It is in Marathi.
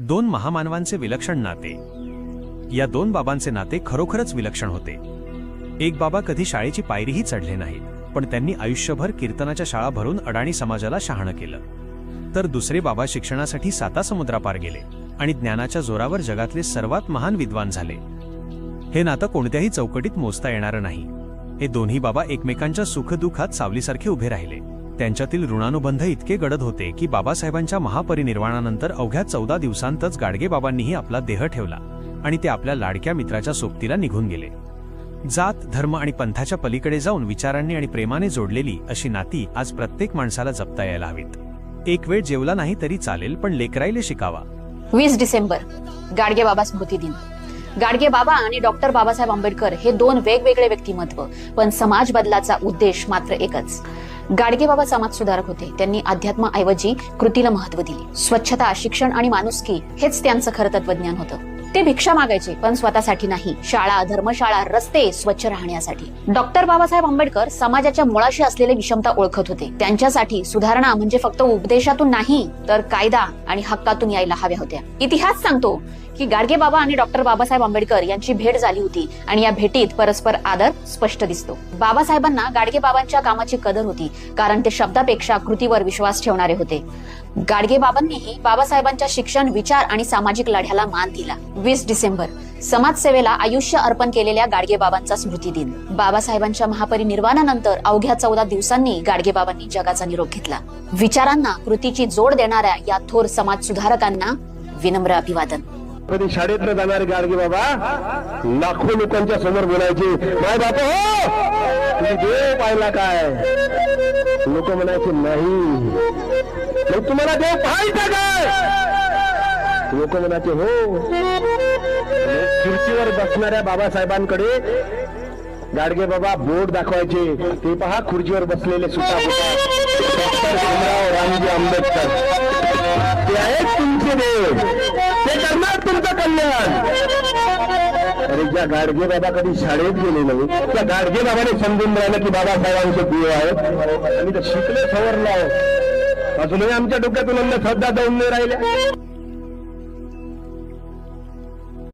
दोन महामानवांचे विलक्षण नाते. या दोन बाबांचे नाते खरोखरच विलक्षण होते. एक बाबा कधी शाळेची पायरीही चढले नाहीत, पण त्यांनी आयुष्यभर कीर्तनाच्या शाळा भरून अडाणी समाजाला शहाणं केलं. तर दुसरे बाबा शिक्षणासाठी सातासमुद्रापार गेले आणि ज्ञानाच्या जोरावर जगातले सर्वात महान विद्वान झाले. हे नातं कोणत्याही चौकटीत मोजता येणारं नाही. हे दोन्ही बाबा एकमेकांच्या सुखदुःखात सावलीसारखे उभे राहिले. त्यांच्यातील ऋणानुबंध इतके गडद होते की बाबासाहेबांच्या महापरिनिर्वाणानंतर अवघ्या 14 दिवसांतच गाडगेबाबांनीही आपला देह ठेवला आणि ते आपल्या लाडक्या मित्राच्या सोबतीला निघून गेले. जात, धर्म आणि पंथाच्या पलीकडे जाऊन विचारांनी आणि प्रेमाने जोडलेली अशी नाती आज प्रत्येक माणसाला जपता यायला हवीत. एक वेळ जेवला नाही तरी चालेल, पण लेकराईले शिकावा. 20 डिसेंबर गाडगेबाबा स्मृती दिन. गाडगेबाबा आणि डॉक्टर बाबासाहेब आंबेडकर हे दोन वेगवेगळे व्यक्तिमत्व, पण समाज बदलाचा उद्देश मात्र एकच. गाडगेबाबा समाज सुधारक होते. त्यांनी अध्यात्माऐवजी कृतीला महत्त्व दिले. स्वच्छता, शिक्षण आणि माणुसकी हेच त्यांचं खरं तत्वज्ञान होतं. ते भिक्षा मागायचे, पण स्वतःसाठी नाही. शाळा, धर्मशाळा, रस्ते स्वच्छ राहण्यासाठी. डॉक्टर बाबासाहेब आंबेडकर समाजाच्या मुळाशी असलेले विषमता ओळखत होते. त्यांच्यासाठी सुधारणा म्हणजे फक्त उपदेशातून नाही, तर कायदा आणि हक्कातून यायला हव्या होत्या. इतिहास सांगतो की गाडगेबाबा आणि डॉक्टर बाबासाहेब आंबेडकर यांची भेट झाली होती आणि या भेटीत परस्पर आदर स्पष्ट दिसतो. बाबासाहेबांना गाडगेबाबांच्या कामाची कदर होती, कारण ते शब्दापेक्षा कृतीवर विश्वास ठेवणारे होते. गाडगेबाबांनीही बाबासाहेबांच्या शिक्षण, विचार आणि सामाजिक लढ्याला मान दिला. 20 डिसेंबर समाजसेवेला आयुष्य अर्पण केलेल्या गाडगेबाबांचा स्मृती दिन. बाबासाहेबांच्या महापरिनिर्वाणानंतर अवघ्या 14 दिवसांनी गाडगेबाबांनी जगाचा निरोप घेतला. विचारांना कृतीची जोड देणाऱ्या या थोर समाज सुधारकांना विनम्र अभिवादन. कधी शाळेतनं जाणारे गाडगे बाबा लाखो लोकांच्या समोर बोलायचे, माय बाप हो तुम्ही देव पाहिला काय? लोक म्हणायचे नाही. मग तुम्हाला देव पाहायचा काय? लोक म्हणायचे हो. खुर्चीवर बसणाऱ्या बाबासाहेबांकडे गाडगे बाबा बोर्ड दाखवायचे, ते पहा खुर्चीवर बसलेले सुद्धा डॉक्टर भीमराव रामजी आंबेडकर, ते आहेत तुमचे देव, ते करणार तुमचं कल्याण. अरे ज्या गाडगे बाबा कधी शाळेत गेले नाही, त्या गाडगे बाबाने समजून राहिलं की बाबासाहेबांचे देव आहेत. आम्ही तर शिकले, सवरलो आहोत. अजूनही आमच्या डोक्यातून श्रद्धा जाऊन नाही राहिल्या.